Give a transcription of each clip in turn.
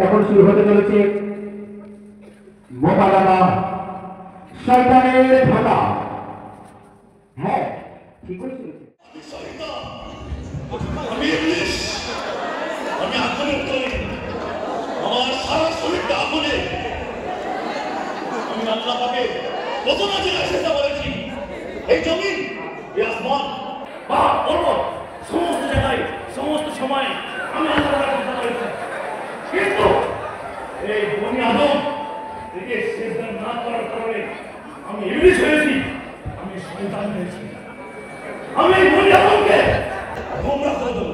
এখন শুরু হতে চলেছে মোকাবেলা শয়তানের ধাঁধা। হ্যাঁ, ঠিক আছে। আমি ইংলিশ, আমি আগুনের তৈরি, আমার সারা শরীরটা আগুনে। আমি আল্লাহ পাকে কত না চেষ্টা করেছি, এই জমিন, এই আসমান, পাহাড় পর্বত, সমস্ত জায়গায় সমস্ত সময় আমি আল্লাহর চেষ্টা করেছি, কিন্তু এই বনি আদম থেকে সেজদা না করার কারণে আমি ইংলিশ হয়েছি, আমি শয়তান হয়েছি। আমি এই বনি আদমকে গোমরাহ করে দেবো,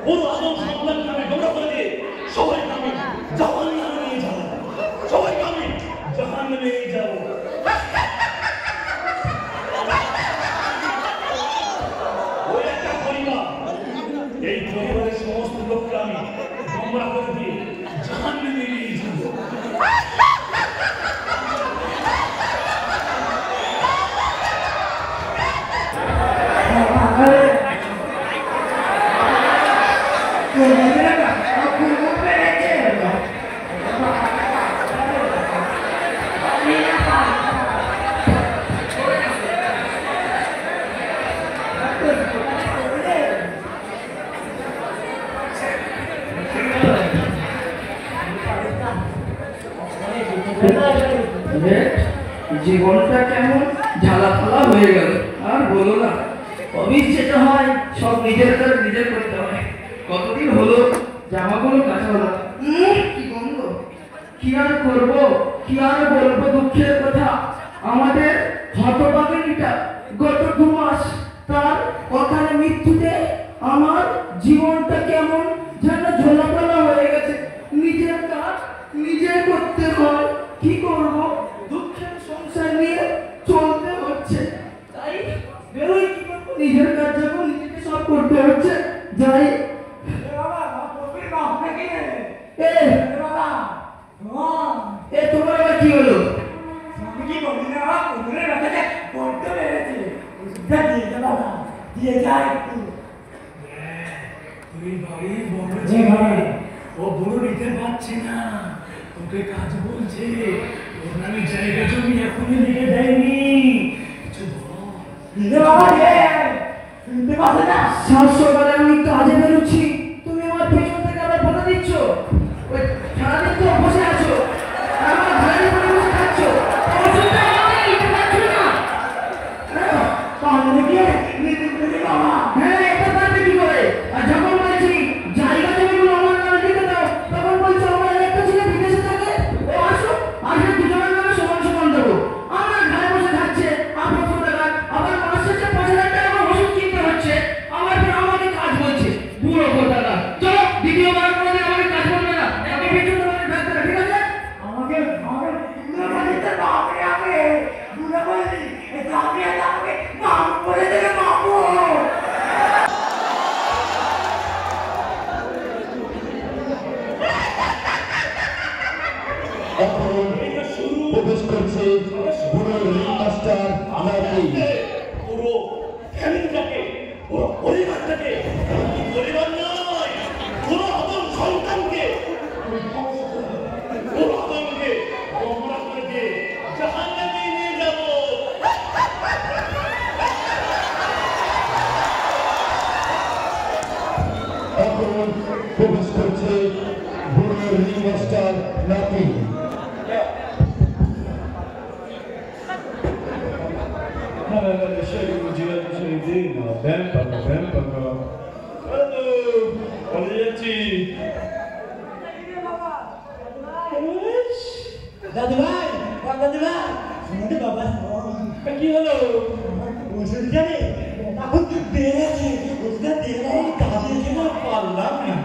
বনি আদম সন্তানকে আমি গোমরাহ করে দিয়ে সবাইকে আমি জাহান্নামে নিয়ে যাবো, সবাইকে আমি জাহান্নামে নিয়ে যাবো। ওই একটা পরিবার, এই পরিবারের সমস্ত লোককে আমি গোমরাহ করে দিয়ে জাহান্নামে নিয়ে যাবো। জীবনটা কেমন ঝালাফালা হয়ে গেল, আর বলো না। অফিস যেতে হয়, সব নিজের কাজ নিজে করতে হয়। কতদিন হলো জামাগুলো কাঁচা হলো, কি গন্ধ। কি আর করবো, কি আর বলবো দুঃখের কথা। আমাদের হতভাগিনীটা গত 2 মাস তার কথায় মৃত্যুতে আমার জীবনটা কেমন যেন ঝোলাপালা হয়ে গেছে। নিজের কাজ নিজে করতে হয়, কি করবো, দুঃখের সংসার নিয়ে চলতে হচ্ছে। তাই বেরোই কি করবো, নিজের কাজ যখন নিজেকে সব করতে হচ্ছে। যাই তোমার আবার কি হলো? ও বড় নিতে পারছে না, তোকে কাজ বলছে, ওখানে জায়গা জমি এখনই নিয়ে দেয়নি। সকালে আমি কাজে বেরোচ্ছি, তুমি আমার পেছন থেকে আবার বলে দিচ্ছ। সারাদিন তো বসে আছো, আমার ঘরে বসে খাচ্ছ, হ্যাঁ এটা পারবে কি করে? আর যখন বলেছি জায়গা জমিগুলো আমার নামে লিখে দাও, তখন বলছো আমার একটা ছেলে বিদেশে থাকে, ও আসো, আসলে দুজনের নামে সমান সমান দেবো। আমার ঘরে বসে খাচ্ছে, আপনার টাকা, আবার মাস শেষে 5,000 টাকা আমার ওষুধ কিনতে হচ্ছে, আমার আমাকে কাজ বলছে। বুড়ো কোথাকার, চলো দ্বিতীয়বার কোনোদিন আমাকে কাজ বলবে না, আমি বিদ্যুৎ তোমাকে ডাক্তার, ঠিক আছে? আমাকে বুড়ো বাড়িতে বাপরে আমি বুড়ো বাড়ি এটা আমি মাম করে দেবে মামু। প্রবেশ করছে বুড়ো রিংমাস্টার নাকি পুরো ফ্যামিলিটাকে, পুরো পরিবারটাকে, পরিবার নয়, পুরো আদম সন্তানকে, পুরো আদমকে গোমরাহ করে দিয়ে জাহান্নামে নিয়ে যাব। এখন প্রবেশ করছে বুড়ো রিংমাস্টার নাকি। দাদু ভাই, বাবা কি হলো? ওষুধ জানে এখন বেড়েছে, ওষুধটা দেওয়া কাজে যেন পারলাম না।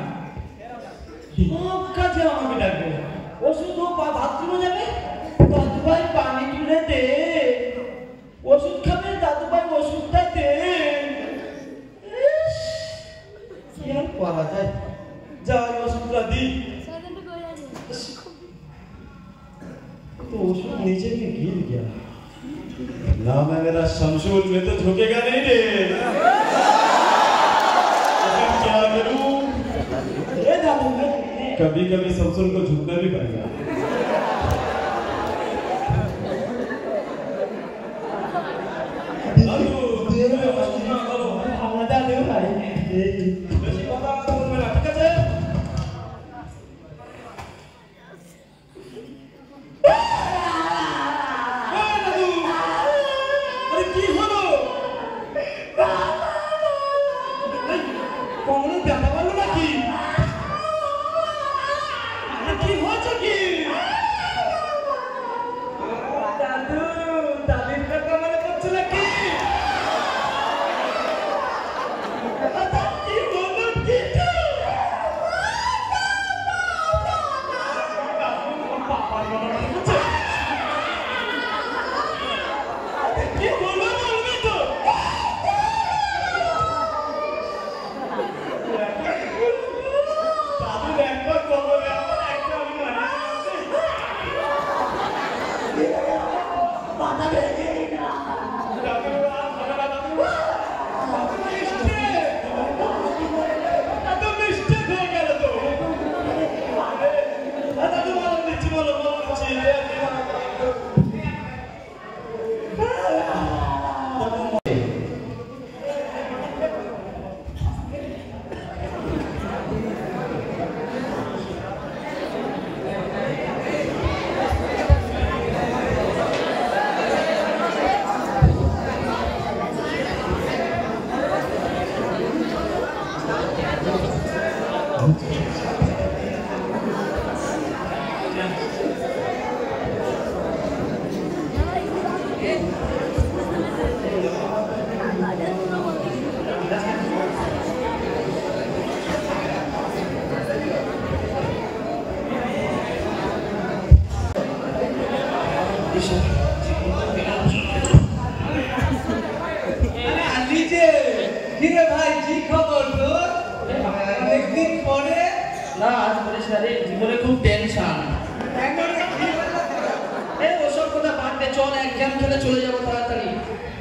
সব কাজে আমাকে ডাকবে, ওষুধ বাথরুমে যাবে, দাদু ভাই পানি তুলে দে, ওষুধ খাবে, দাদু ভাই ওষুধটা দে। কি আর করা যায়, যাই ওষুধটা দিই। तो ओशो नीचे में गिर गया। ना मैं मेरा शमशूल में तो झुकेगा नहीं रे। क्या करूं? ये दादू मैं कभी कभी ससुर को झुकना भी पड़ेगा। বেশি কথা বলবে না, ঠিক আছে? আরে কি হলো? কমলে ব্যথা পারলো নাকি? কি হয়েছে কি? দাদু, দাদির কথা মনে পড়ছে নাকি? কি হলো কি? কি হলো বলবি তো? দাদু একবার কবরে আমার একটা আমি মারা মাথা ভেঙে না দাদু দাদু মিস্টেক হয়ে গেল তো। দাদু বলো দিচ্ছি, বলো দিচ্ছি। কিরে ভাই, কি খবর তোর? অনেকদিন পরে। না আজ বলিস না রে, জীবনে খুব টেনশন। এই ওসব কথা বাদ দে, চল এক্সাম খেলে চলে যাবো তাড়াতাড়ি।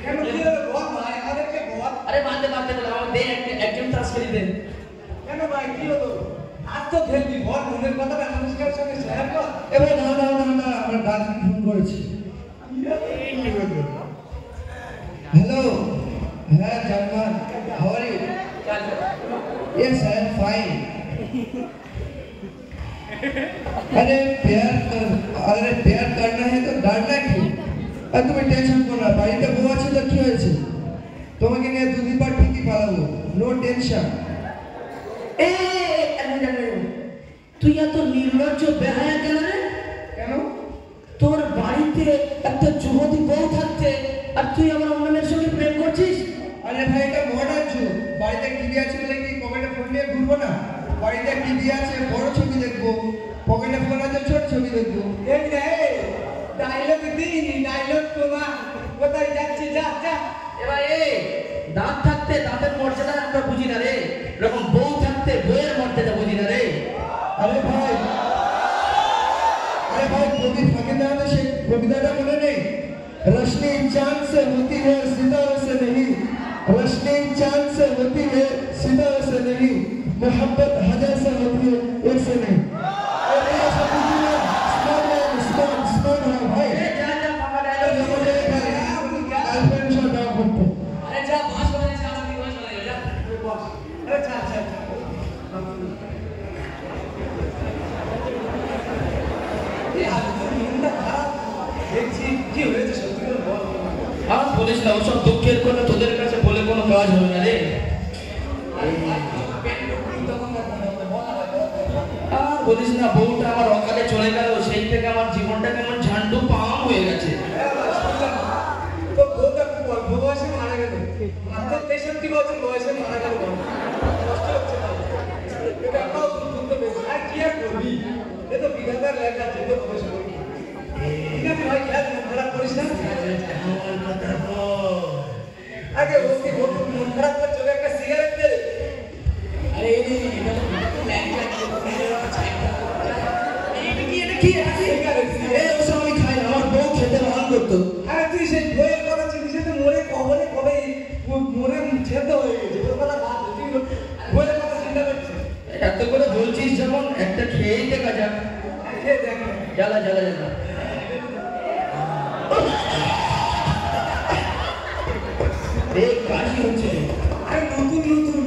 কেন কি হলো বল ভাই, আমাদেরকে বল। আরে বাদ দে বলে আমার দে একদম টাচ করে দে। কেন ভাই কি হলো? আজ তো খেলবি, বল মনের কথাটা মানুষের সঙ্গে শেয়ার কর। এবার দাঁড়া আমার দাদি ফোন করেছে। हेलो, हाँ जानमान, how are you? Yes, I am fine. अरे प्यार करना है तो डरना क्यों? আর তুমি টেনশন করো না, বাড়িতে বউ আছে তো কি হয়েছে? তোমাকে নিয়ে দুদিন পর ঠিকই পালাবো, নো টেনশন। তুই এত নির্লজ্জ বেহায়া কেন রে? কেন? তোর বাড়িতে একটা যুবতী বউ থাকতে আর তুই আমার অন্য মেয়ের সঙ্গে প্রেম করছিস? আরে ভাই এটা মডার্ন যুগ, বাড়িতে টিভি আছে বলে কি পকেটে ফোন নিয়ে ঘুরবো না? বাড়িতে টিভি আছে, বড় ছবি দেখবো, পকেটে ফোন আছে, ছোট ছবি দেখবো। এই নে ডায়লগ দিই, ডায়লগ তোমার কোথায় যাচ্ছে? যা যা। এবার দাঁত থাকতে দাঁতের মর্যাদা আমরা বুঝি না রে, এরকম বউ থাকতে বউয়ের মর্যাদা বুঝি না রে। আরে ভাই কবি ফকিরদার से कविता बोले नहीं, रोशनी चांद से होती है सितारों से नहीं, रोशनी चांद से होती है सितारों से नहीं, मोहब्बत हजार से होती है एक से नहीं। अरे ये सब स्मार्ट है भाई। যা যা ফাঁকা ডায়লগ गर्लफ्रेंड से डाउन करते। আরে যা ভাষ করে সারা দিন চলে যা। আরে চল চল দেখছি কি হয়েছে সত্যি করে বল। আর বলিস না, ওসব দুঃখের কথা তোদের কাছে বলে কোনো কাজ হবে না রে। আর বলিস না, বউটা আমার অকালে চলে গেল, সেই থেকে আমার জীবনটা কেমন ঝান্ডু পাম হয়ে গেছে। তো বউটা খুব অল্প বয়সে মারা গেল, মাত্র 63 বছর বয়সে মারা গেল। কষ্ট হচ্ছে না? এটা আমরাও দুঃখ পেয়েছি। আর কি আর করবি, এ তো বিধাতার লেখা, যেতে হবে সবাই। ঠিক আছে ভাই, খেয়াল মন খারাপ করিস না। আগে ওকে মন খারাপ করে চলে একটা সিগারেট দে। আরে ওসব আমি খাই না, আমার বউ খেতে ভালো করতো। আরে তুই সেই বইয়ের কথা চিনিস, তো মরে কবলে কবে মরে ছেদ হয়ে গেছে, তোর কথা বাদ দে, তুই বইয়ের কথা চিন্তা করছিস। এত করে বলছিস যেমন একটা খেয়েই দেখা যাক। খেয়ে দেখ না। জ্বালা জ্বালা জ্বালা। এই কাশি হচ্ছে। আরে নতুন নতুন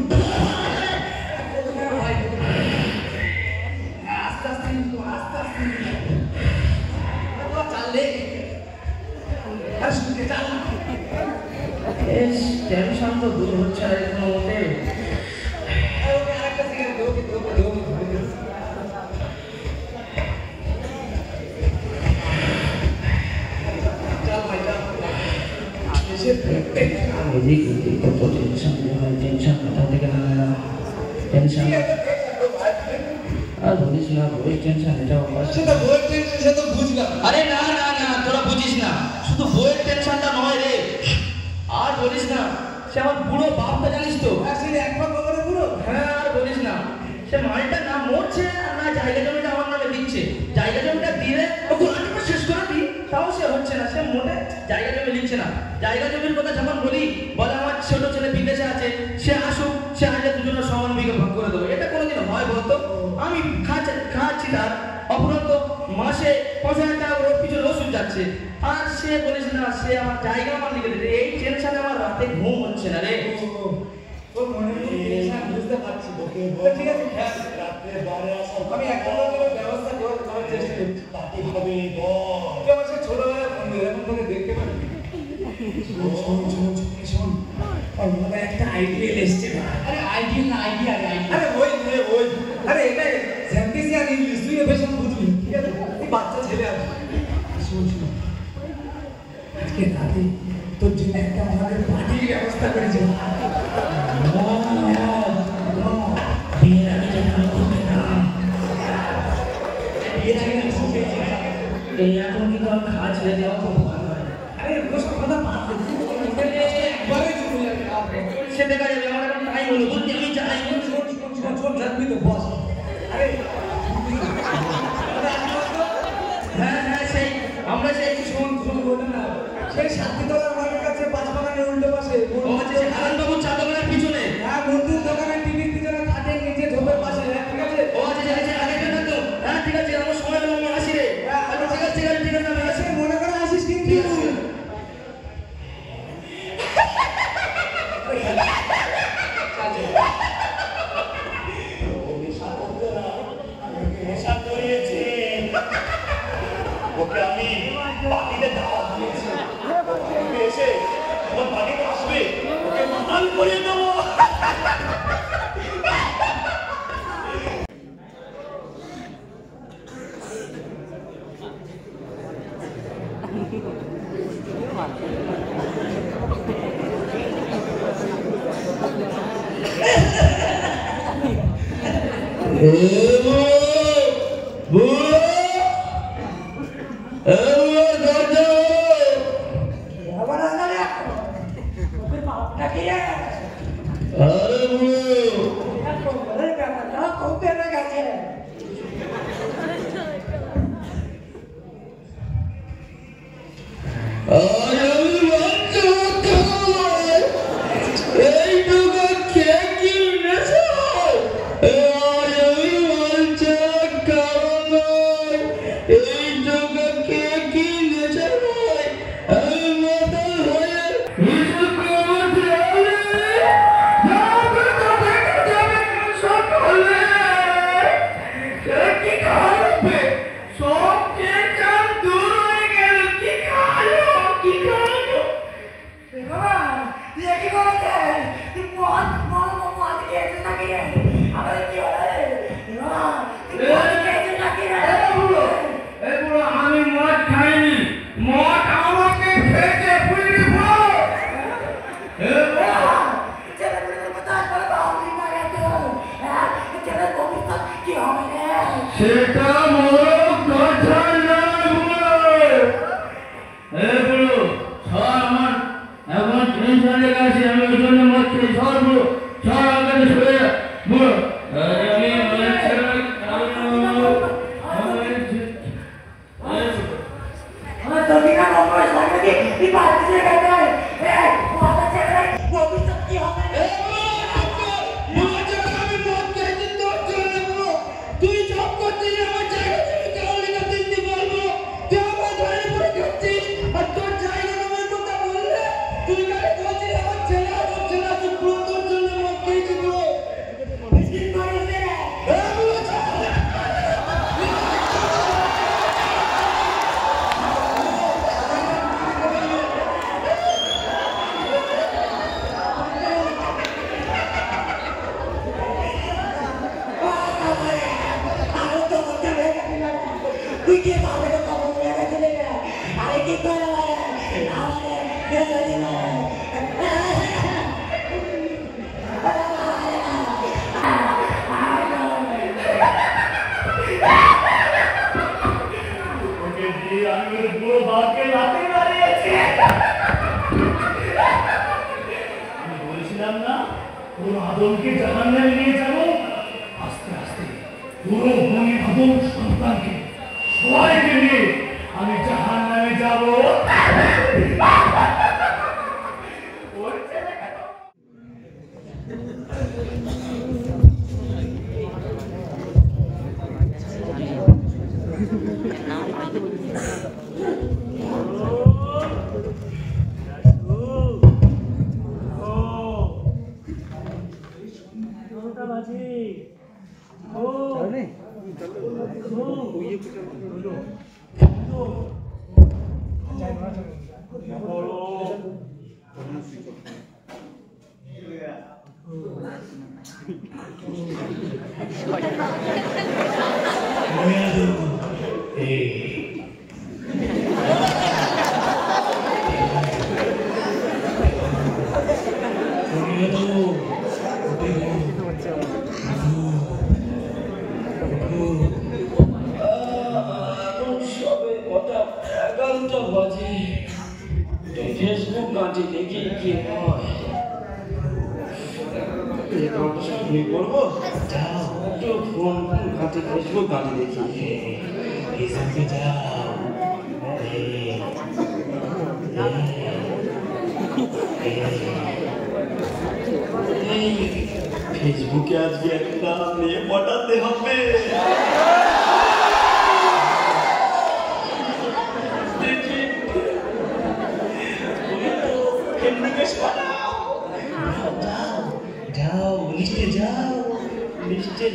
আস্তে আস্তে নিবো, আস্তে আস্তে নিবো। বাবা, চাললে আর শুনতে চাল। বেশ টেনশন তো দূর হচ্ছে না কোনো মতে। ওকে আরেকটা সিগারেট দেবো, দেবো, দেবো, দেবো। চাল ভাই, চাল। এসে এদিক ওদিক কত টেনশন হয়, টেনশন কোথা থেকে না টেনশন। আর বলিস না বই টেনশন, এটাও সেটা বইয়ের টেনশন, সে তো বুঝলাম। আরে না না না, তোরা বুঝিস না, শুধু বইয়ের টেনশনটা নয় রে। আর বলিস না, সে আমার বুড়ো বাপটা জানিস তো? আসলে একবার খবরে পুরো হ্যাঁ আর বলিস না, সে মালটা না মরছে আর না জায়গা জমিটা আমার নামে দিচ্ছে। জায়গা জমিটা দিলে ওকে আটটা শেষ করে দিই, তাও সে হচ্ছে না, সে মোটে জায়গা জমি লিখছে না। জায়গা জমির কথা যখন বলি, বলে আমার ছোট ছেলে বিদেশে আছে, সে আসুক, সে আসলে দুজনের সমান বিঘা ভাগ করে দেবো। এটা কোনোদিন হয় বলতো? আমি খাচ্ছি তার অপরন্ত মাসে ৫,০০০ টাকা ওর পিছনে ওষুধ যাচ্ছে, আর সে বলিস না, সে আমার জায়গা আমার লিখে দিতে। এই টেনশনে আমার রাতে ঘুম হচ্ছে না রে। তোর মনে টেনশন বুঝতে পারছি। তো ঠিক আছে, খেয়াল রাত্রে বারে আসা আমি একটা ব্যবস্থা করার চেষ্টা করছি। তাতে হবে বল। তুই আমার সাথে ছোটবেলার বন্ধু, এখন তোকে দেখতে পারি। শোন, ওর মাথায় একটা আইডিয়া এসছে। আরে আইডিয়া না, আইডিয়া আইডিয়া। আরে ওই আরে এটা স্যান্টিসিয়ান ইংলিশ, তুই এবার সব বুঝবি। ঠিক আছে, তুই বাচ্চা ছেলে আছে। শোন, আজকে রাতে তোর জন্য একটা আমাদের পার্টির ব্যবস্থা করেছে। বিয়ের আগে যেন আমি করতে না। বিয়ের আগে না, সুখে ছিল। এই এখন কিন্তু আমি খাওয়া ছেড়ে দেওয়া খুব ভালো হয়। আরে ওসব কথা বাদ দে। একবারে চলে যাবে। সে দেখা যাবে, আমার এখন টাইম হলো, বলছি আমি যাই। শোন, রাখবি তো বস। আরে হ্যাঁ হ্যাঁ, সেই আমরা সেই শোন বলে না, সেই শান্তিতলার মাঠের কাছে পাঁচবাগানের উল্টো পাশে ও হচ্ছে সে হারানবাবুর চা দোকানের পিছনে। হ্যাঁ, বন্ধুর দোকানের টিভির পিছনে খাটের নিচে ঝোপের পাশে। হ্যাঁ, ঠিক আছে। ও আছে সে আগে জানা তো। হ্যাঁ ঠিক আছে, আমার সময় হলো, আমি আসি রে। আচ্ছা ঠিক আছে আমি আসি। সে মনে করে আসিস কিন্তু। ঠিক আছে। নেশা করিয়েছে। ওকে আমি পার্টিতে দাওয়াত দিয়েছি। ওকে এসে ওর পার্টিতে আসবে, ওকে মাতাল করিয়ে দেবো। আবার আসলে ওকে পাপটা কি রে? আরে ব্যাপারটা খুব বেড়ে গেছে। আমি মদ খাইনি, মদ আমাকে খেতে পুরি সেটা মোর কথা নয়। বুড়ো আমার এখন টেনশন লেগে আছে, আমি ওই জন্য মদ খেয়ে সরবো। সর আমাকে সরে বুড়ো আমি তুই কে পাবে তো খবর মেরে দিলে আরে কি করে আমারে মেরে দিলে ওকে দিয়ে আমি ওর পুরো বাপকে লাথি মারিয়েছি। আমি বলেছিলাম না পুরো আদমকে জাহান্নামে নিয়ে যাবো। আস্তে আস্তে পুরো বনি আদম সন্তানকে সবাইকে নিয়ে আমি জাহান্নামে যাবো। ফেসবুক গাঁটি দেখি কি হয়। করবো একটু ফোন ঘাঁটি ফেসবুক গাঁটি দেখি। ফেসবুকে আজকে একটা মেয়ে পটাতে হবে।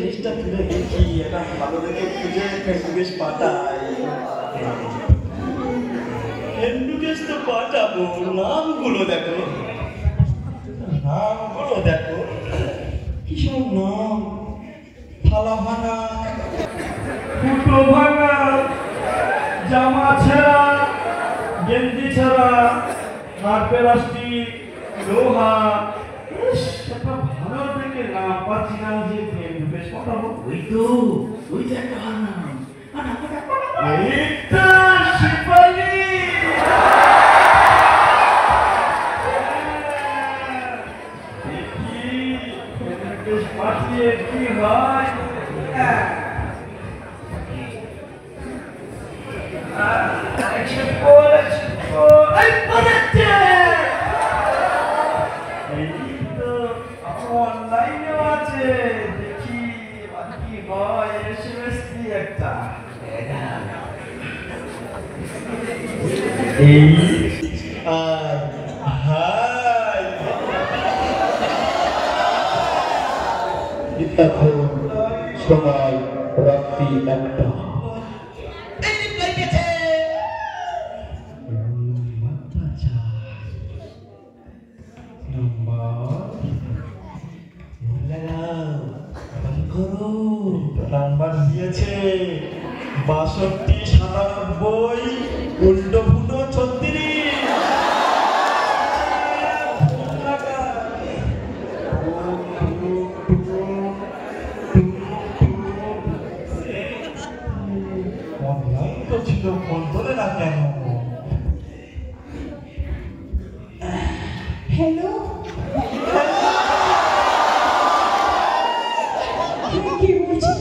লিস্টটা তুলে দেখি একটা ভালো দেখে খুঁজে ফেসবুকে পাঠাই। ফেসবুকে তো পাঠাবো, নামগুলো দেখো কিসব নাম। থালা ভাঙা, ফুটো ভাঙা, জামা ছেঁড়া, গেঞ্জি ছেঁড়া, আর প্লাস্টিক, লোহা। ভালো দেখে নাম পাচ্ছি না যে ফেসবুকে পাঠাবো। ওই তো একটা ভালো নাম, এইটা শিপালি। দেখি ফেসবুকে পাঠিয়ে কি হয়। অনলাইনেও আছে, দেখি কি হয়। এসএমএস কি একটা এখন সময় রাত্রি 1টা। নাম্বার দিয়েছে 62 97 উল্টো ফুটো 36। অনলাইন তো ছিল, ফোন ধরে না কেন? হ্যালো কি বলছিস?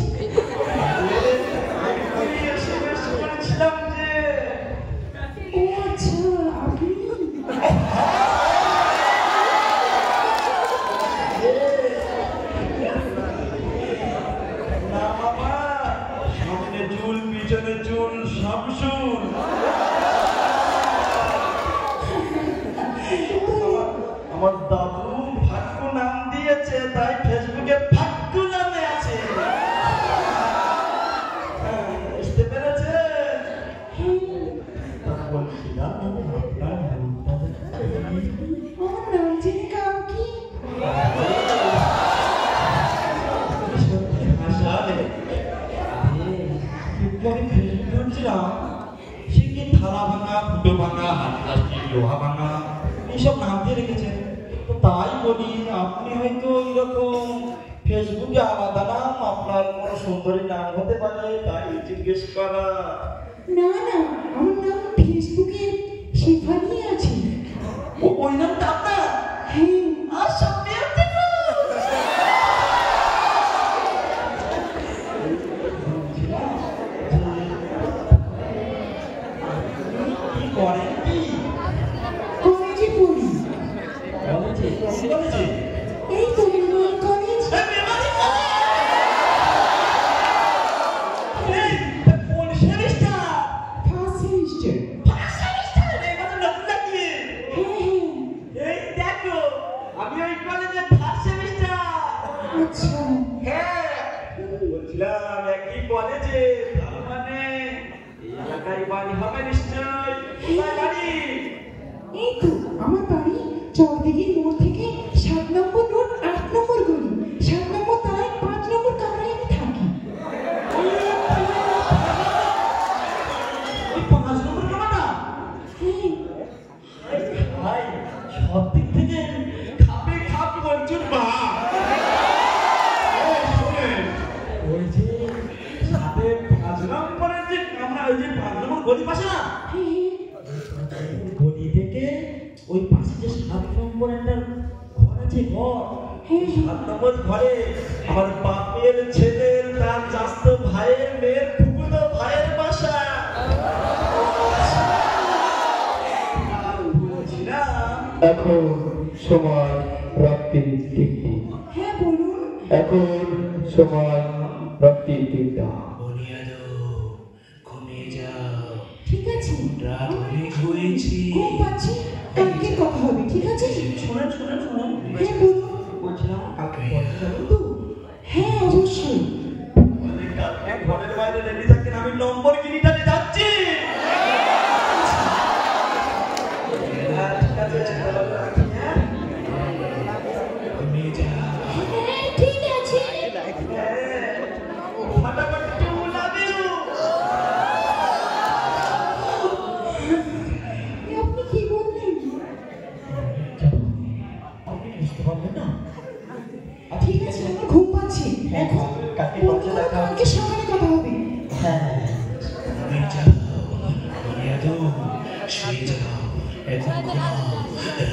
ও আচ্ছা, আপনি না বাবা, সামনে চুল পিছনে চুল সব চুল। আমার দাদু ভাগ্যু নাম দিয়েছে, তাই ফেসবুকে ভাগ্যু নামে আছে। বুঝতে পেরেছে? বলছিলাম আপনার নামটা আমার নাম জেনে কাউ কি? ফেসবুক বলছিলাম সে কি থালা ভাঙা, ফুটো ভাঙা, হাত প্লাস্টিক, লোহা ভাঙা এইসব নাম দিয়ে রেখেছেন। তো তাই বলি আপনি হয়তো এরকম ফেসবুকে আলাদা নাম আপনার কোনো সুন্দরী নাম হতে পারে, তাই জিজ্ঞেস করা। না না, আমার নাম ফেসবুকে শেফালি আছে। ওই নামটা আপনার? হ্যাঁ। আর সামনে আছে না? কি করেন কি? কলেজে পড়ি। কলেজে? কলেজে? এই তো মেমোরিয়াল কলেজ। কোন semester? First semester. First semester? এবারে নতুন নাকি? হ্যাঁ। এই দেখো আমি ওই কলেজে ফার্স্ট সেমিস্টার। আচ্ছা। হ্যাঁ বলছিলাম একই কলেজে, তার মানে এলাকায় বাড়ি হবে নিশ্চয়। কোথায় বাড়ি? এই তো আমার বাড়ি চৌদিঘির মোড় থেকে 7 নম্বর রোড 8 নম্বর গলি 7 নম্বর তালায় 5 নম্বর কামরায় আমি থাকি। ওই 5 নম্বর কামাটা? হ্যাঁ। ভাই সব দিক থেকে খাপে খাপ বলছুন মা। ওই যে সাথে 5 নম্বরের যে কামরা, ওই যে 5 নম্বর গলি পাশে না, গলি থেকে ওই পাশে যে 7 নম্বর একটা ঘর আছে, ঘর, হ্যাঁ। 7 নম্বর ঘরে আমার বাপের ছেলের, তার চাচাতো ভাইয়ের মেয়ের, ফুফুতো ভাইয়ের বাসা। বলছিলাম এখন সময় রাত্রি 3টা। হ্যাঁ বলুন। এখন সময় রাত্রি 3টা। ঘুমিয়ে যাও, ঠিক আছে। রাত অনেক হয়েছে। ঘুম পাচ্ছি, কালকে কথা হবে, ঠিক আছে? শোনেন শোনেন শোনেন, হ্যাঁ বলুন। বলছিলাম কালকে পড়তে যাবো তো? হ্যাঁ অবশ্যই। কালকে ঘরের বাইরে রেডি থাকেন, আমি নম্বর কিনিটাতে যাচ্ছি। হ্যাঁ, ঠিক আছে, তাহলে রাখি, হ্যাঁ? ঘুমিয়ে যাও। হ্যাঁ ঠিক আছে। হ্যাঁ, ফাটাফাটি টু লাভ ইউ। আপনি কি বললেন? আপনি বুঝতে পারবেন না? ঠিক আছে, আমার ঘুম পাচ্ছে এখন। কালকে পৌঁছে দেখা হবে। কালকে সকালে কথা হবে। হ্যাঁ ঘুমিয়ে যাও, ঘুমিয়ে যাও, শুয়ে যাও, এখন ঘুমাও,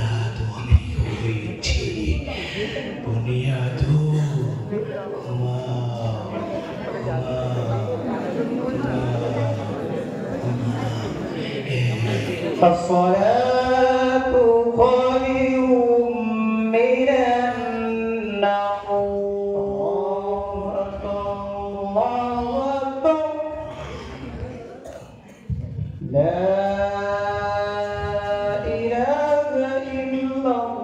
রাত অনেক হয়েছে। ঘুমিয়ে যাও, ঘুমাও, الصلاة خير من النوم. الله أكبر. لا إله إلا الله.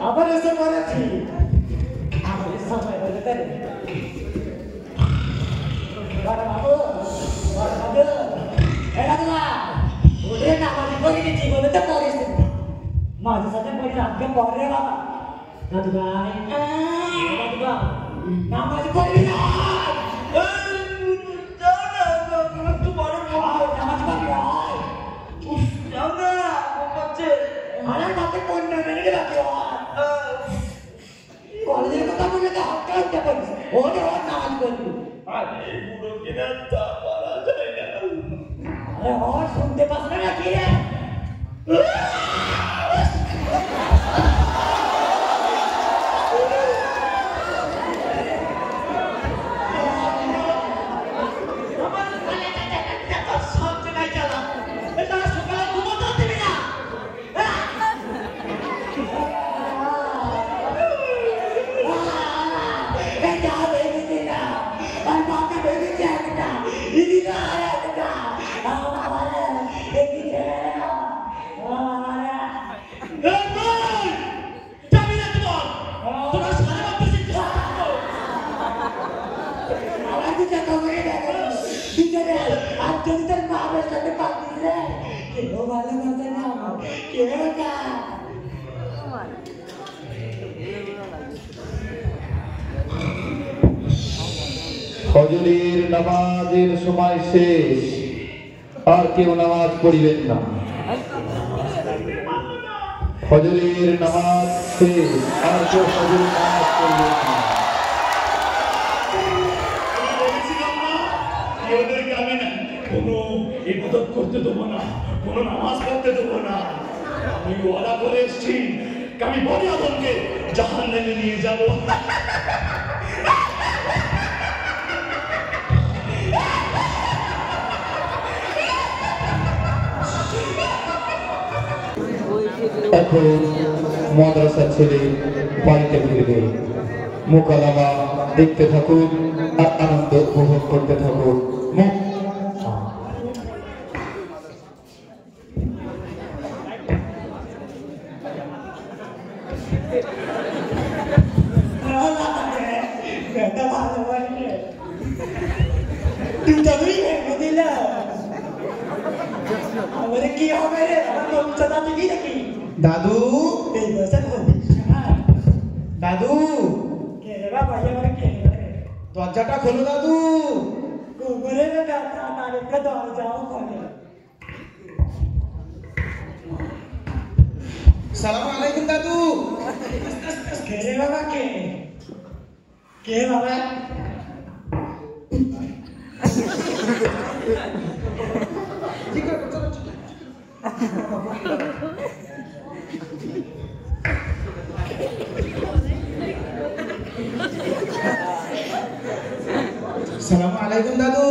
আবার এসে পড়েছি। আমার সময় হয়ে গেছে। বড় বাবু, এটা না ওরে না আমি বলি জীবনে তো পড়িস মাঝে সাথে পড়ি আজকে পড়ে বাবা দাদু ভাই দাদু ভাই নামাজ পড়বি না নামাজ পড়বি আরে বাপে 15 মিনিট বাকি কলেজের কথা বলে তো হাত কাটতে পারিস ওরে ওর নামাজ পড়বি আরে ওর শুনতে পাস না নাকি রে Ini সাথে পাচ্ছিস রে কেউ ভালোবাসে না কেউ না ফজরের নামাজের সময় শেষ, আর কেউ নামাজ পড়িবেন না। ফজরের নামাজ শেষ, আর কেউ ফজরের নামাজ পড়িবেন না। ওদেরকে আমি না কোনো ইবাদত করতে দেবো না, কোনো নামাজ পড়তে দেবো না। আমি ওয়াদা করে এসেছি আমি বনি আদমকে জাহান্নামে নিয়ে যাব। এখন মাদ্রাসা ছেড়ে বাড়িতে ফিরবে। মোকালামা দেখতে থাকুন আর আনন্দ উপভোগ করতে থাকুন। কি হবে রে আমার তো চাঁদা দিবি নাকি দাদু, এই বসে দাদু, কে রে বাবা এবারে কে রে দরজাটা খোলো দাদু। গোবরে না গাতা নারে কা দরজাও খোলে সালাম আলাইকুম দাদু। কে রে বাবা কে বাবা ঠিক আছে, চলো চলো। সালাম আলাইকুম দাদু।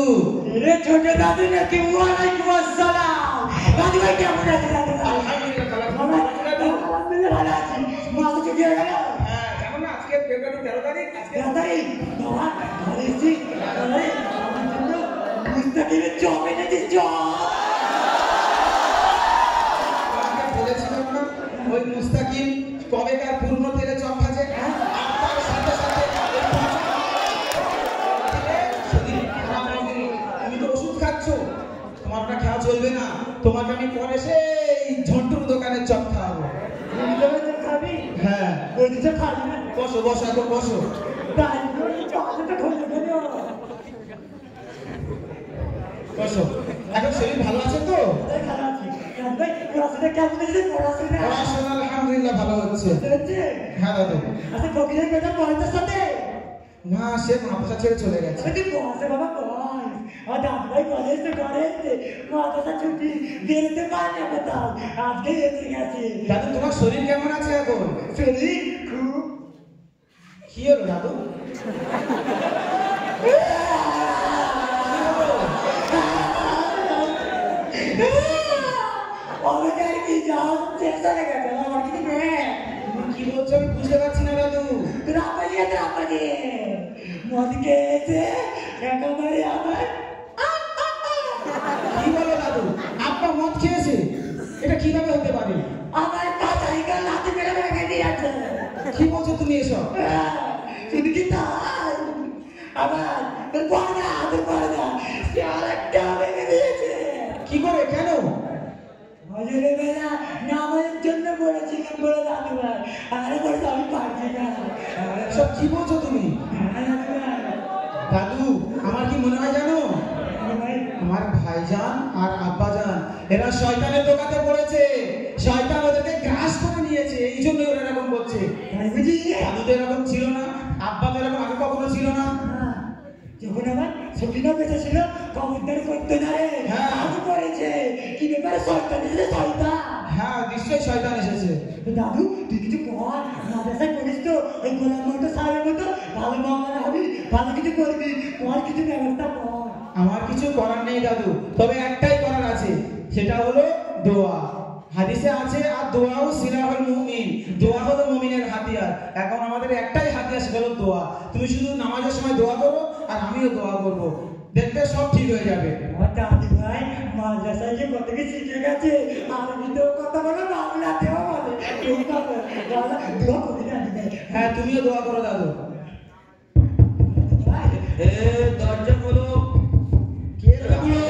রে ছোট দাদু নাকি ওয়ালাইকুম আসসালাম দাদু ভাই কেমন আছেন দাদু আলহামদুলিল্লাহ ভালো আছি মা তো কি হয়ে গেল হ্যাঁ জানো না আজকে ফেব্রুয়ারি 13 তারিখ আজকে দাদাই বাবা আরেছি আরে আমার জন্য মুস্তাকিমের জব এনে দিস তোমাকে বলেছিলাম না ওই মুস্তাকিম কবেকার পূর্ণ তেলে চপ ভাজে আর তার সাথে সাথে তুমি তো ওষুধ খাচ্ছ, তোমার ওটা খাওয়া চলবে না। তোমাকে আমি পরে সেই ঝন্টুর দোকানের চপ খাওয়াবো। খাবি হ্যাঁ বলছে খাবি না বসো বসো এখন বসো। বসো এখন শরীর ভালো আছে তো? পড়াশোনা আলহামদুলিল্লাহ ভালো হচ্ছে। হ্যাঁ দাদু। না সে মাদ্রাসা ছেড়ে চলে গেছে। দাদু তোমার শরীর কেমন আছে এখন? কি হলো দাদু? কি বলছো আমি বুঝতে পারছি না দাদু। কি বলো দাদু? আব্বা মদ খেয়েছে? এটা কিভাবে হতে পারে? আমার পাতাইকা লাথি মেরে ভেঙে দিয়েছে কি বলছো তুমি এসব? শুধু কি তাই আমার বড়া সে আরেকটা ভেঙে দিয়েছে কি করে কেন? হজরের বেলা নামাজের জন্য বলেছিলাম বলে দাদু ভাই আরে বলছে আমি পারছি না সব কি বলছো তুমি? দাদু আমার কি মনে হয় জানো, আমার ভাইজান আর আব্বাজান এরা শয়তানের দোকানে পড়েছে। শয়তান ওদেরকে গ্রাস করে নিয়েছে, এই জন্য ওরা এরকম করছে। দাদু তো এরকম ছিল না, আব্বা তো এরকম আগে কখনো ছিল না। যখন আমার সবিনা বেঁচে ছিল খবরদারি করতে না রে দাদু করেছে কি ব্যাপারে শয়তান এসেছে শয়তান। হ্যাঁ নিশ্চয়ই শয়তান এসেছে। দাদু তুই কিছু কর মাদ্রাসায় পড়িস তো ওই গোলাম মতো সাহেবের মতো ভালো মামলা হবি ভালো কিছু করবি তোমার কিছু ব্যবস্থা কর। আমার কিছু করার নেই দাদু, তবে একটাই করার আছে, সেটা হলো দোয়া। হাদিসে আছে আর দোয়াও সিলাহুল মুমিন, দোয়া হলো মুমিনের হাতিয়ার। এখন আমাদের একটাই হাতিয়ার, সেটা হলো দোয়া। তুমি শুধু নামাজের সময় দোয়া করো আর আমিও দোয়া করব, দেখবে সব ঠিক হয়ে যাবে। আমার দাদু ভাই মাদ্রাসায় যে কত কিছু শিখে গেছে আরবিতেও কথা বলে বাংলাতেও বলে এই কথা দোয়া করে দাদু ভাই। হ্যাঁ তুমিও দোয়া করো দাদু। দরজা খোলো। কে খোলো।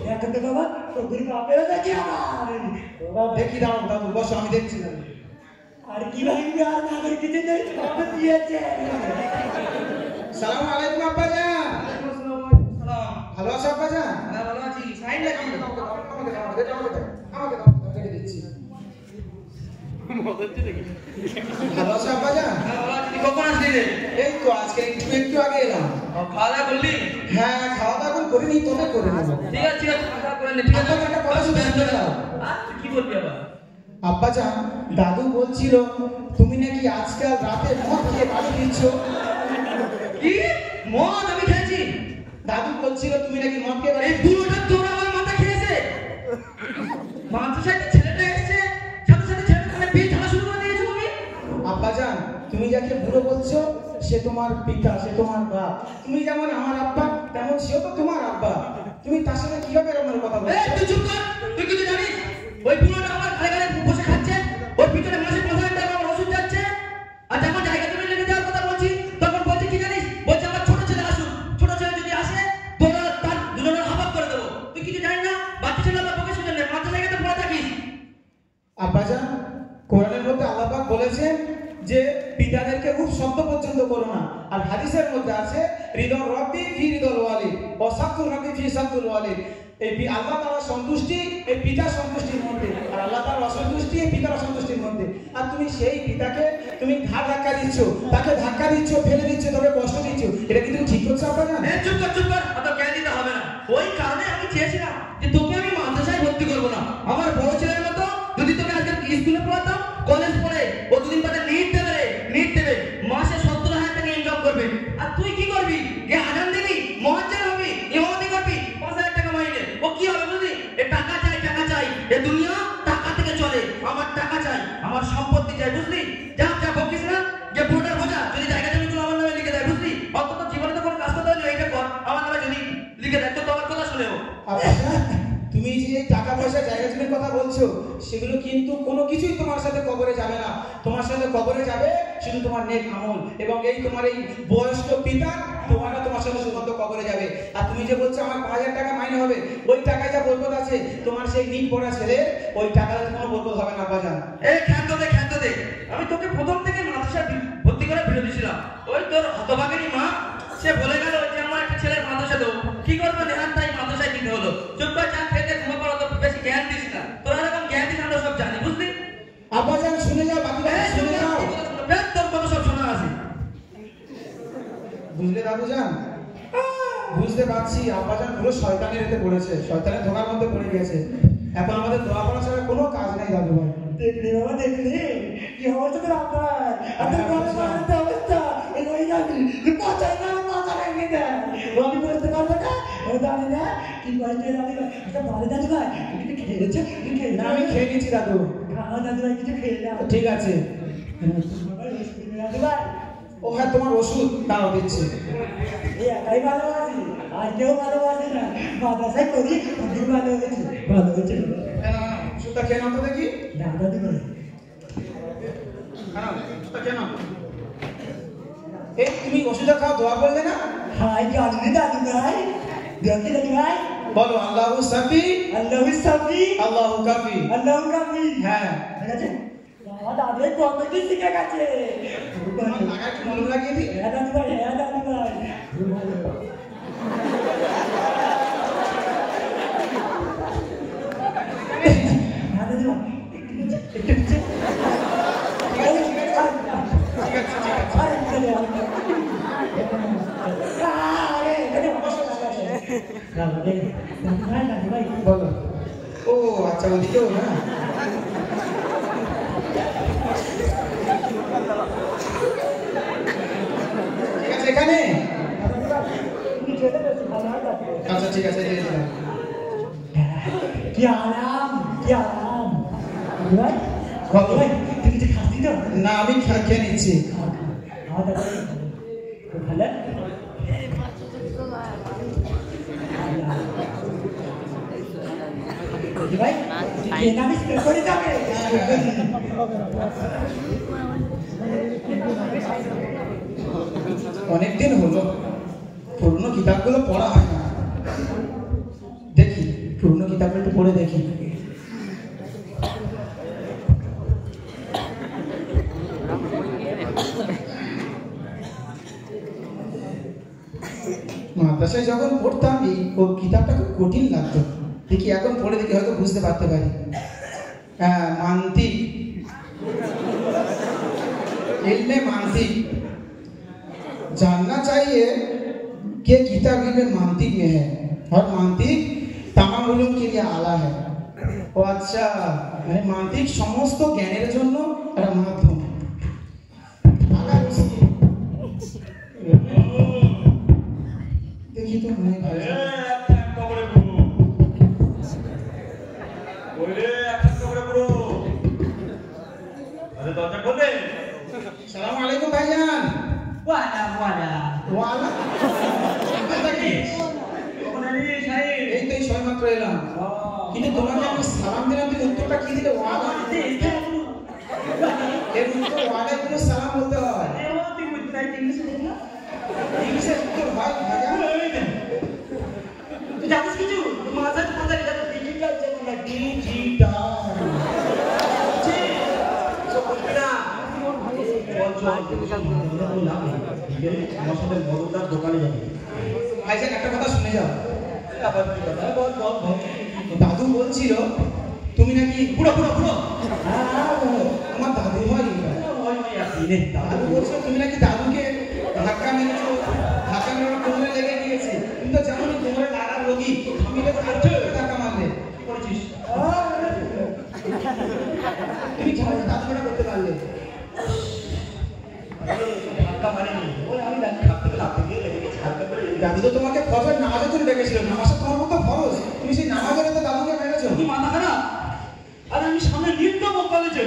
দেখো তো বাবা তোদের বাপের দেখি আমার দেখি দাও দাদু বসো আমি দেখছি না আর কি ভাঙবি আর নাগর কিছু নেই সব দিয়েছে সালাম আলাইকুম আব্বাজান ভালো আছো আব্বাজান হ্যাঁ ভালো আছি সাইন লাগি আমাকে দাও কেটে দিচ্ছি ভালো আছো আব্বাজান হ্যাঁ ভালো আছি কখন আসলি রে এই তো আজকে একটু আগে এলাম খাওয়া দাওয়া করলি হ্যাঁ খাওয়া দাওয়া এখন করিনি তবে করে নেবো ঠিক আছে খাওয়া দাওয়া করে নে ঠিক আছে আপনাকে একটা কথা শুনতে দাও তুই কি বলবি আবার আব্বাজান দাদু বলছিল তুমি নাকি আজকাল রাতে মদ খেয়ে বাড়ি দিচ্ছ কি মদ আমি খেয়েছি দাদু বলছিল তুমি নাকি মদ খেয়ে বাড়ি এই বুড়োটা তোর আমার মাথা খেয়েছে মাদ্রাসায় একটা ছেলেটা এসেছে সাথে সাথে ছেলেটাকে বিয়ে ঢালা শুরু করে দিয়েছো তুমি আব্বাজান তুমি যাকে বুড়ো বলছো সে তোমার পিতা সে তোমার বাপ তুমি যেমন আমার আব্বা তেমন সেও তো তোমার আব্বা তুমি তার সাথে কিভাবে আমার কথা এই বলছো তুই চুপ কর তুই কিছু জানিস ওই বুড়োটা আমার ঘরে ঘরে বসে খাচ্ছে ওর ভিতরে মাসে 5,000 টাকা আমার ওষুধ যাচ্ছে আর যখন জায়গা জমি লেগে যাওয়ার কথা বলছি তখন বলছে কি জানিস বলছে আমার ছোট ছেলে আসুক ছোট ছেলে যদি আসে তোরা তার দুজনের হাবাব করে দেবো তুই কিছু জানিস না বাচ্চা ছেলে আমার বকে শুনে নে মাথা লেগে তো পড়ে থাকিস আব্বাজান কোরআনের মধ্যে আল্লাহ পাক বলেছেন যে পিতাদেরকে খুব শব্দ পর্যন্ত করো না আর হাদিসের মধ্যে আছে রিদল রব্বি ফি রিদল ওয়ালিদ ও সাকুর রব্বি ফি সাকুর ওয়ালিদ এই আল্লাহ তাআলার সন্তুষ্টি এই পিতার সন্তুষ্টির মধ্যে আর আল্লাহ তাআলার অসন্তুষ্টি এই পিতার অসন্তুষ্টির মধ্যে আর তুমি সেই পিতাকে তুমি ধাক্কা দিচ্ছ তাকে ধাক্কা দিচ্ছ ফেলে দিচ্ছ তবে কষ্ট দিচ্ছ এটা কি তুমি ঠিক করছো আব্বাজান এই চুপ কর অত জ্ঞান দিতে হবে না ওই কারণে আমি চেয়েছিলাম যে তোকে আমি মাদ্রাসায় ভর্তি করব না আমার বড় ছেলের মতো যদি তোকে আজকে স্কুলে পড়াতাম কলেজ পড়ে ও দুদিন বাদে নিট দেবে মাসে 70,000 টাকা ইনকাম করবে আর তুই কি করবি যে আজান দিবি মুয়াজ্জিন হবি ইমামতি করবি 5,000 টাকা মাইনে ও কি হবে বুঝলি এ টাকা চাই এ দুনিয়া টাকা থেকে চলে আমার টাকা চাই আমার সম্পত্তি চাই বুঝলি যা বকিস না যে পুরোটার বোঝা যদি জায়গা জমিগুলো আমার নামে লিখে দেয় বুঝলি অন্তত জীবনে তো কোনো কাজ করতে হলে এইটা কর আমার নামে যদি লিখে দেয় তো তোমার কথা শুনেও আব্বাজান তুমি যে টাকা পয়সা জায়গা জমির কথা বলছো সেগুলো কিন্তু কোনো কিছুই তোমার সাথে কবরে যাবে না তোমার সাথে কবরে যাবে শুধু তোমার নেক আমল এবং এই তোমার এই বয়স্ক পিতা তোমার সাথে শুধুমাত্র কবরে যাবে আর তুমি যে বলছো আমার 5,000 টাকা মাইনে হবে ওই টাকায় যা বরকত আছে তোমার সেই নিট পড়া ছেলে ওই টাকাতে কোনো বরকত হবে না আব্বাজান এই ক্ষান্ত দে আমি তোকে প্রথম থেকে মাদ্রাসায় ভর্তি করে বিরোধী ছিলাম ওই তোর হতভাগিনী মা সে বলে গেল যে আমার একটা ছেলের মাদ্রাসা দেবো কি করবো ধ্যান তাই মাদ্রাসায় দিতে হলো চুপ করে যা খেতে ঘুমো পড়া তো বেশি জ্ঞান দিস না তোরা এরকম জ্ঞান দিস আমরা সব জানি বুঝলি আব্বাজান শুনে যাও বাকি শুনে যাও তোর কথা সব শোনা আছে বুঝলে দাদুজান বুঝতে পারছি আব্বাজান পুরো শয়তানের এতে পড়েছে শয়তানের ধোঁকার মধ্যে পড়ে গেছে এখন আমাদের দোয়া করা ছাড়া কোনো কাজ নেই দাদু ভাই দেখলি বাবা দেখলি কি অবস্থা তোর আপনার আপনার বাবার অবস্থা এই ওই যাবি পচাই না মাথা ভেঙে দেয় আমি বুঝতে পারবো না ও জানি না কি বলতে জানি না এটা বলে দাদু ভাই কিছু খেয়েছে না আমি খেয়ে নিয়েছি দাদু খাওয়া দাদু ভাই কিছু খেয়ে না ঠিক আছে দাদু ভাই ও হ্যাঁ তোমার ওষুধ দাও দিচ্ছি এই একাই ভালোবাসি আর কেউ ভালোবাসে না মাদ্রাসায় করি খুব ভালো হয়েছে ওষুধটা খেয়ে নাও তো দেখি না দাদু ভাই ওষুধটা খেয়ে নাও এই তুমি ওষুধটা খাও দোয়া করলে না হাই জানি দাদু ভাই দেখি দাদু ভাই বলো আল্লাহু সাফি আল্লাহু সাফি আল্লাহু কাফি আল্লাহু কাফি হ্যাঁ ঠিক আছে বাবা দাদু কত কি শিখে গেছে তোমার লাগা কি মলম লাগিয়ে দি হ্যাঁ দাদু ভাই হ্যাঁ দাদু ভাই একটু নিচে বলো ও আচ্ছা ওদিকেও না ঠিক আছে এখানে আচ্ছা ঠিক আছে দিয়ে দিলাম কি আরাম ভাই ভাই তুমি যে খাসি তো না আমি খেয়ে নিচ্ছি খাওয়া দাওয়া ভালো ভাই আমি করে যাবে অনেকদিন হলো পুরনো কিতাবগুলো পড়া হয় না দেখি পুরনো কিতাব কিতাবটা একটু পড়ে দেখি। মাদ্রাসায় যখন পড়তাম এই কিতাবটা খুব কঠিন লাগতো, দেখি এখন পড়ে দেখি হয়তো বুঝতে পারতে পারি। मानतिक, इल्मे मानतिक जानना चाहिए कि किताब इल्मे मानतिक में है और मानतिक तमाम उलूम के लिए आला है। ও আচ্ছা, মানে মানতিক সমস্ত জ্ঞানের জন্য একটা মাধ্যম। দেখি তো মনে হয় সালাম আলাইকুম ভাইজান। ওয়ালা ওয়ালা ওয়ালা এই তো এই ছয় মাত্র এলাম, কিন্তু তোমাকে আমি সালাম দিলাম, তুমি উত্তরটা কি দিলে? ওয়ালা। এর উত্তর ওয়ালাইকুম সালাম বলতে হয়। ইংলিশে উত্তর হয় ভাইজান। তুই জানিস কিছু? মাঝে কোথায় এটা ডিজিটাল যেগুলো ডিজিটাল ভাইজান একটা কথা শুনে যাও। দাদু বলছিল তুমি নাকি পুরো পুরো পুরো আমার দাদু হয়, দাদু বলছিল তুমি নাকি দাদুকে ধাক্কা মেরেছো, ধাক্কা মেরে কোমরে লেগে গিয়েছে। তুমি তো জানোই কোমরে লাগার রোগী, আমি ধাক্কা মারলে করেছিস। তুমি কিভাবে দাদুটা করতে পারলে? দাদু তো তোমাকে ফজর নামাজের জন্য ডেকেছিল, নামাজটা তোমার মতো ফরজ, তুমি সেই নামাজের তো দাদুকে মেরেছো। তুমি মাথা খারাপ? আর আমি সামনে নির্দম কলেজে,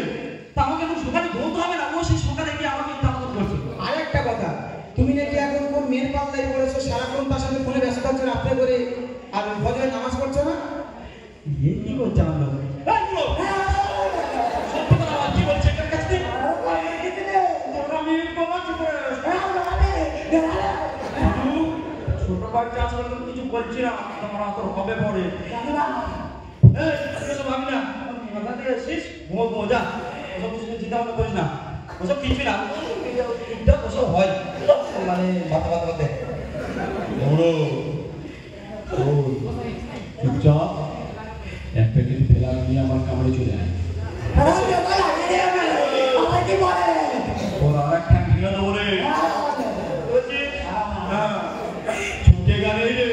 তা আমাকে এখন সকালে ধরতে হবে না? ও সেই সকালে গিয়ে আমাকে তাড়াতাড়ি করছে। আর একটা কথা, তুমি নাকি এখন কোন মেয়ের পাল্লাই পড়েছো, সারাক্ষণ তার সাথে ফোনে ব্যস্ত থাকছো রাত্রে করে, আর ফজরের নামাজ পড়ছো না? কি করছে আমার? সত্যি কথা বল, কি বলছে এটার কাছে? আমি কমাচ্ছি করে ছোট বাচ্চা আসলে কিছু বলছি না, তোমার অত হবে পরে। ভাবি না মাথা দিয়ে এসিস বোঝা, ওসব কিছু চিন্তা ভাবনা করিস না, ওসব কিছুই না, ওসব হয় মানে মাথা মাথা মাথা চুপচাপ এক প্যাকেট ফেলার নিয়ে আমার কামড়ে চলে আয়। ওর আর এক ঠ্যাং ভেঙে দেবো রে, ছুটে গেলে রে।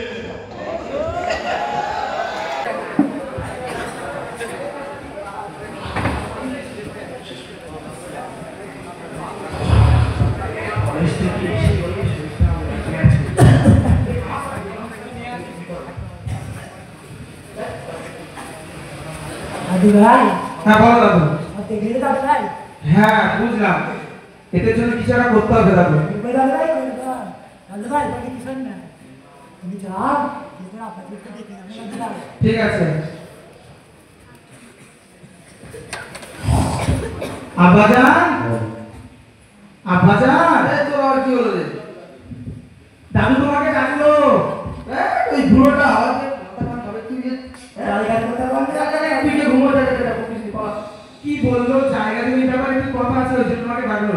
ভাই হ্যাঁ বলো দাদু। হ্যাঁ বুঝলাম, এদের জন্য কিছু একটা করতে হবে দাদু। ঠিক আছে। আব্বাজান, আব্বাজান, তোর আর কি হলো রে? দাদু তোমাকে ডাকলো। ওই বুড়োটা কি বললো? জায়গা জমির ব্যাপারে কি কথা আছে, ওই জন্য তোমাকে ডাকলো।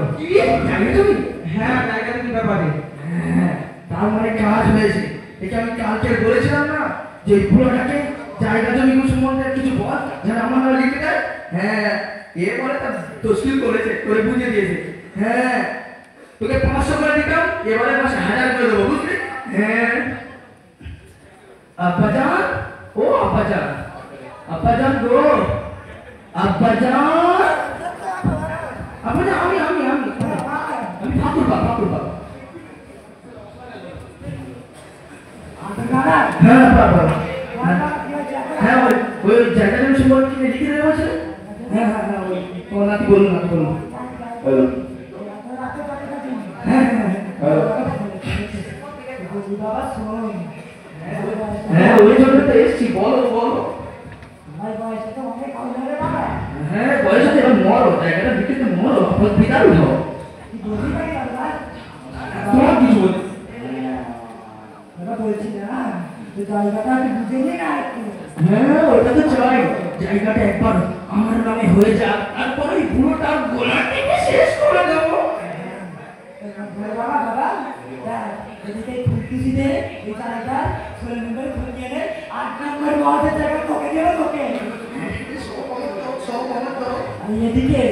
জায়গা জমি? হ্যাঁ জায়গা জমির ব্যাপারে। হ্যাঁ তার মানে কাজ হয়েছে। এটা আমি কালকে বলেছিলাম না যে বুড়োটাকে জায়গা জমি সম্বন্ধে কিছু বল, যেন আমার নামে লিখে দেয়। হ্যাঁ এ বলে তার তসকিল করেছে, করে বুঝিয়ে দিয়েছে। হ্যাঁ তোকে 500 করে দিতাম, এবারে মাসে 1000 করে দেবো, বুঝলি? হ্যাঁ আব্বাজান, ও আব্বাজান, আব্বাজান গো, আব্বাজান, আব্বাজান, আমি আমি আমি আমি ঠাকুর বাবা, ঠাকুর বাবা। হ্যাঁ বাবা, হ্যাঁ ওই জায়গাটা আমি সুন্দর কিনে লিখে দেবো। হ্যাঁ হ্যাঁ হ্যাঁ ওই তোমার নাতি বলুন, নাতি বলুন। হ্যাঁ হ্যাঁ হ্যাঁ ওই জন্য তো এসছি, বলো বলো। হ্যাঁ বয়স আছে, এবার মরো, জায়গাটা বিক্রিতে মরো, বিদার উঠাও। তোমার কিছু বলছি না, জায়গাটা বুঝে নিয়ে না। হ্যাঁ জায়গাটা একবার আমার নামে হয়ে যাক, তারপর ওই বুড়োটার গোলাটিকে শেষ করে দেবো। বাবা বাবা এদিকে খুলকিসিতে এই জায়গা 16 নম্বর খুলে দিয়ে 8 নম্বর ওয়ার্ডের জায়গা তোকে দেবো তোকে। আর এদিকে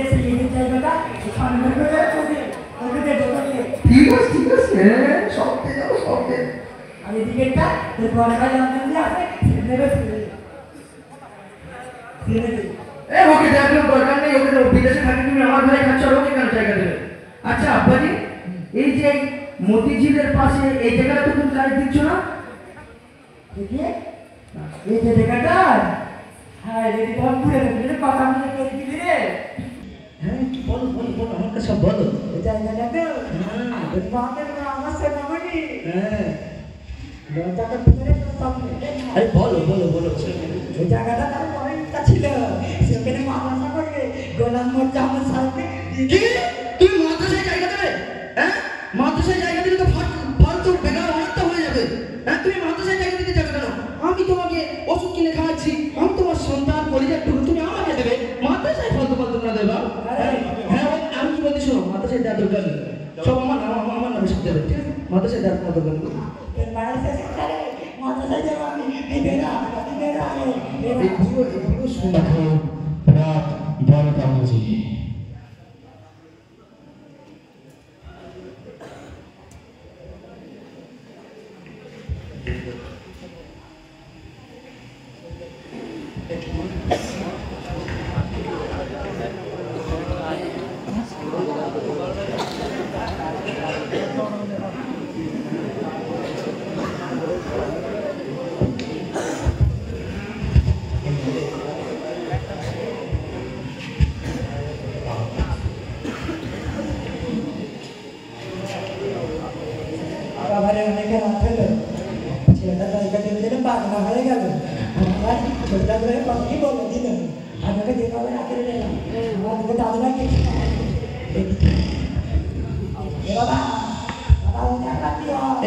সেই এই জায়গাটা 6 নম্বর করে তোকে দেবো তোকে। ঠিক আছে সব দিয়ে যাবো, সব দিয়ে। আর এদিকেটা তোর ঘরে ভাই জানতেন যে আছে নেবে ওকে দেখানোর দরকার নেই, ওকে বিদেশে থাকি, তুমি আমার ঘরে খাচ্ছ, আর ওকে কেন জায়গা দেবে? আচ্ছা আব্বাজি, এই যে মতিঝিলের পাশে এই জায়গাটা তো তুমি কাজ দিচ্ছ না? এই যে জায়গাটা হ্যাঁ যদি তোর পুরে দেবে কথা মনে করে দিবি রে। হ্যাঁ বলো বলো বলো, আমার কাছে সব বলো। এই জায়গাটা তো বাপের আমার সাথে নামানি হ্যাঁ দরজাটা ভিতরে তো সব আরে বলো বলো বলো। এই জায়গাটা তার অনেকটা ছিল, সেখানে মাদ্রাসা করবে গোলাম মোর্চা আমার সাথে। কি তুমি মাদ্রাসায় জায়গা দেবে? হ্যাঁ মাদ্রাসায় জায়গা দিলে তো ফালতু বেকার অনার্থ হয়ে যাবে। হ্যাঁ তুমি মাদ্রাসায় জায়গা দিতে যাবে কেন? আমি তোমাকে ওষুধ কিনে খাওয়াচ্ছি, আমি তোমার সন্তান পরিবার, তুমি আমাকে দেবে? মাদ্রাসায় ফালতু ফালতু না দেবা? হ্যাঁ আমি কি বলছি শোনো, মাদ্রাসায় দেওয়ার দরকার নেই, সব আমার নামে সব দেবে, ঠিক আছে? মাদ্রাসায় দেওয়ার কোনো দরকার নেই। মাদ্রাসায় যাবো আমি বেরা এগুলো শোনা রাত 12টা বাজে। বাবারে অনেকে রাত হলো, ছেলেটা জায়গা দেবে দিলে পাগলা হয়ে গেল। আমার ছোটটা ধরে পাখি বলে দিল আমাকে যেভাবে রাখে দিলাম আমাকে দাদুরা কিছু বাবা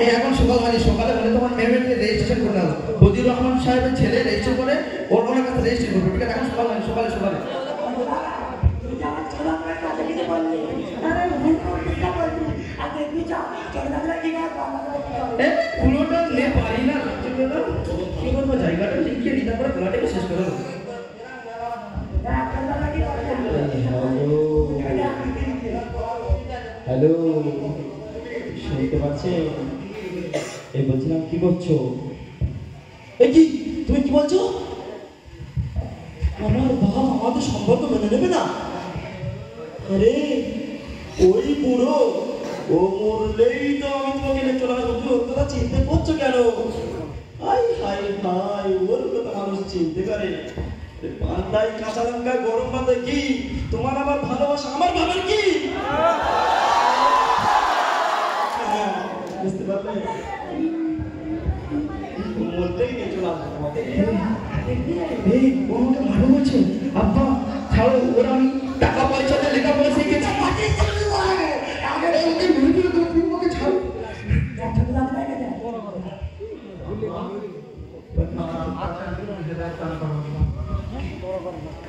এই এখন সকালে বলে তোমার মেয়েকে রেজিস্ট্রেশন করে নাও। বদিউর রহমান সাহেবের ছেলে রেজিস্ট্রেশন করে ওনার কাছে রেজিস্ট্রেশন করবে, ঠিক আছে? এখন সকালে পুরোটা নে পারি না, কি করবো? জায়গাটা লিখিয়ে দিতে পারে, গোলাটাকে শেষ করে দেবো। হ্যালো, শুনতে পাচ্ছেন? এই বলছিলাম কি করছো? এই কি তুমি কি বলছো? আমার বাবা আমাদের সম্পর্ক মেনে নেবে না? আরে ওই বুড়ো ও মরলেই তো আমি তোমাকে নিয়ে চলে আসবো, তুমি ওর কথা চিন্তা করছো কেন? হাই হাই হাই, ওর কথা মানুষ চিনতে পারে? পান্তাই কাঁচা লঙ্কা গরম ভাতে কি তোমার আবার ভালোবাসা আমার বাবার কি? বুঝতে পারলে? মরতেই নিয়ে চলে আসবো তোমাকে। এই ও আমাকে ভালো বলছে, আব্বা ছাড়ো, ওরা আমি টাকা পয়সা দিয়ে লেখাপড়া শিখেছি, ওকে ভুলে গেলে তো তুমি ওকে ছাড়ো।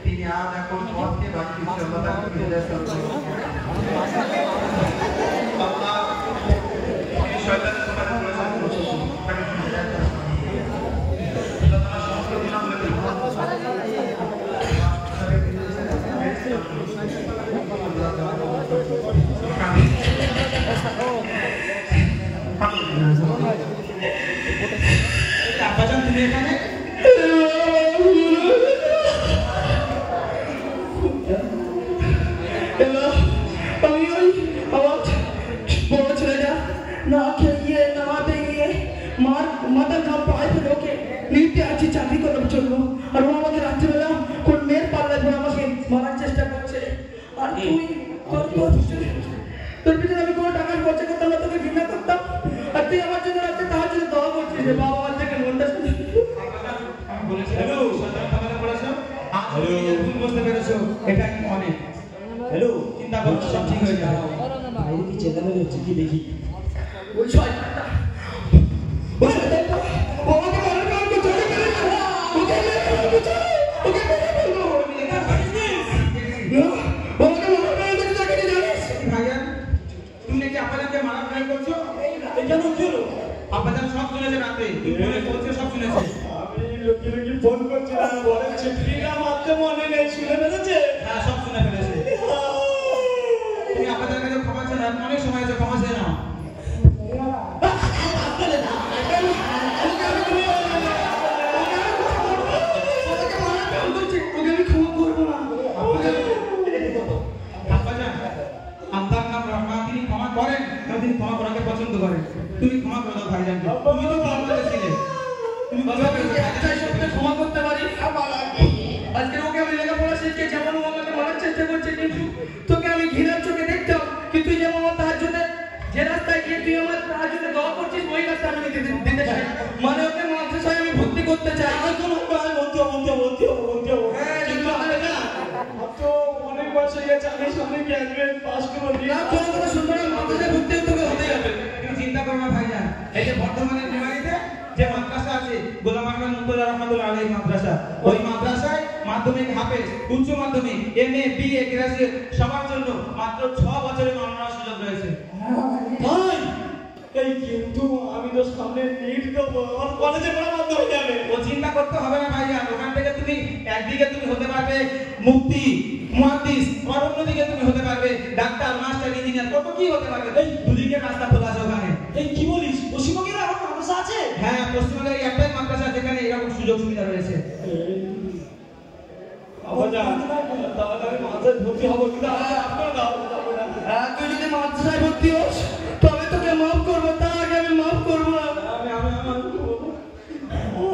তিনি আজ এখন পথকে বাকি সর্বদাকে বিদায় করবেন। আল্লাহ তিনি শয়তানের তোমার প্রয়োজন করছেন, তাকে বিদায় করবেন। আল্লাহ তাআলা সমস্ত গুনাহগুলোকে ক্ষমা আব্বাজান তুমি এখানে? আমি ওই আমার বড় ছেলেটা না খেয়ে গিয়ে নামাতে গিয়ে মাথার ঘাম পায়ে ফেলে ওকে নিতে আছি চাকরি করার জন্য, আর ও আমাকে রাত্রিবেলা কোন মেয়ের পাল্লায় ধরে আমাকে মারার চেষ্টা করছে। আর তুই তোর পিছনে আমি কোনো টাকা খরচা করতাম না, তোকে ঘৃণা করতাম, আর তুই আমার জন্য রাত্রে তাহার জন্য দোয়া করছিস যে বাবা আমার থেকে মনটা শুনে। হ্যালো, শয়তান কামালে পড়েছো? হ্যালো, তুমি বুঝতে পেরেছো? এটা কি অনেক? হ্যালো, চিন্তা করো, সব ঠিক হয়ে যাবে। বাইরে কি চেঁচামেচি হচ্ছে কি দেখি? ওই শয়তানটা ও আমাকে মারার কারণ করছে, ওকে মেরে ফেলো, ওকে মেরে ফেলো। ওকে মেরে ফেলবো। এটা পারিস না, বাবাকে মারা ফেলে দিতে তাকে নিয়ে জানিস? ভাইয়া তুমি নাকি আপাদানকে মারা ট্রাই করছো? এটা কেন কি হলো? আপাদান সব শুনেছে রাতে, তুমি ফোনে বলছো সব শুনেছে। আমি লোকে লোকে ফোন করছিলাম, বলে চিঠিটা মারতে মনে নেই, শুনে ফেলেছে। হ্যাঁ সব শুনে ফেলেছে। তুমি আপাদার কাছে ক্ষমা চাও না, অনেক সময় আছে, ক্ষমা চেয়ে নাও। ওকে আমি ক্ষমা করবো না। আব্বাজান, আল্লাহর নাম রহমান, তিনি ক্ষমা করেন এবং তিনি ক্ষমা করাকে পছন্দ করেন। তুমি ক্ষমা করে দাও ভাইজানকে। তুমি তো ভালো ছিলে, তুমি বুঝতে পেরেছো একটাই সত্যি ক্ষমা করতে পারি। আজকে ওকে আমি লেখাপড়া শিখে যেমন ও আমাকে মারার চেষ্টা করছে, কিন্তু তোকে আমি ঘৃণার চোখে দেখতাম, কিন্তু তুই যেমন আমার তাহাজ্জুদে যে রাস্তায় গিয়ে তুই আমার তাহাজ্জুদে দোয়া করছিস, ওই রাস্তা আমি দিতে চাই। মানে ওকে মাদ্রাসায় আমি ভর্তি করতে চাই। আর কোনো উপায় বলতে হবে। হ্যাঁ, কিন্তু হবে না। আর তো অনেক বয়স হয়ে গেছে, আমি সামনে গ্রাজুয়েট পাস করবো। না, কোনো কথা শুনবো না, মাদ্রাসায় ভর্তি হতে তোকে হতেই হবে। তুমি চিন্তা করো না ভাইজান, এই যে বর্ধমানের বিমারিতে যে মাদ্রাসা আছে, গোলাম আহমদ মুর্তজা রহমাতুল্লাহ আলাইহি মাদ্রাসা, ওই মাদ্রাসায় মাধ্যমিক, হাফেজ, উচ্চ মাধ্যমিক, এমএ, বিএ, গ্রাজুয়েট সবার জন্য মাত্র 6 বছরের মামলার সুযোগ রয়েছে। ভাই, এই কিন্তু আমি তো সামনে নিট দেবো, আমার কলেজে পড়া বন্ধ হয়ে যাবে। ও চিন্তা করতে হবে না ভাইজান, ওখান থেকে তুমি একদিকে তুমি হতে পারবে মুফতি, মুহাদ্দিস, আর অন্যদিকে তুমি হতে পারবে ডাক্তার, মাস্টার, ইঞ্জিনিয়ার, কত কি হতে পারবে। এই দুদিকে রাস্তা খোলা আছে ওখানে। এই কি বলিস? পশ্চিমবঙ্গের এখন মাদ্রাসা আছে? হ্যাঁ, পশ্চিমবঙ্গের এই একটাই মাদ্রাসা যেখানে এরকম সুযোগ সুবিধা রয়েছে। আব্বাজান, তাহলে আমি মাদ্রাসায় ভর্তি হবো, কিন্তু আমাকে আপনারা দাও না। তুই যদি মাদ্রাসায় ভর্তি হোস তবে তোকে মাফ করবো, তার আগে আমি মাফ করবো না।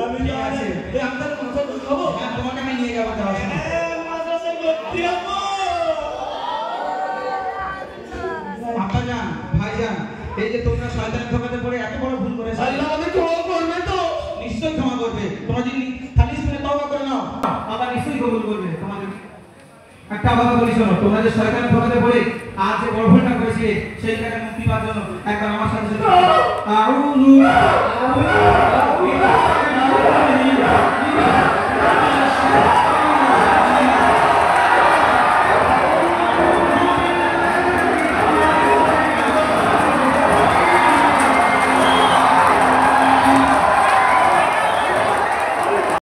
আমি ঠিক আছে, তুই আমাদের মাদ্রাসায় ভর্তি হবো? হ্যাঁ, তোমাকে আমি নিয়ে যাবো যাওয়ার সময়। মাদ্রাসায় ভর্তি হবো। আব্বাজান, ভাইজান, এই যে তোমরা শয়তানের ধোঁকাতে পড়ে এত বড় ভুল করেছো, আল্লাহ আমাদের ক্ষমা করবে তো? নিশ্চয়ই ক্ষমা করবে। তোমরা যদি খালি শুনে তওবা করে নাও, আল্লাহ নিশ্চয়ই কবুল করবে তোমাদের। একটা কথা বলি শোনো, তোমরা যে শয়তানের ধোঁকাতে পড়ে আজ যে বড় ভুলটা করেছিলে সেই থেকে মুক্তি পাওয়ার জন্য একবার আমার সাথে সাথে আউযু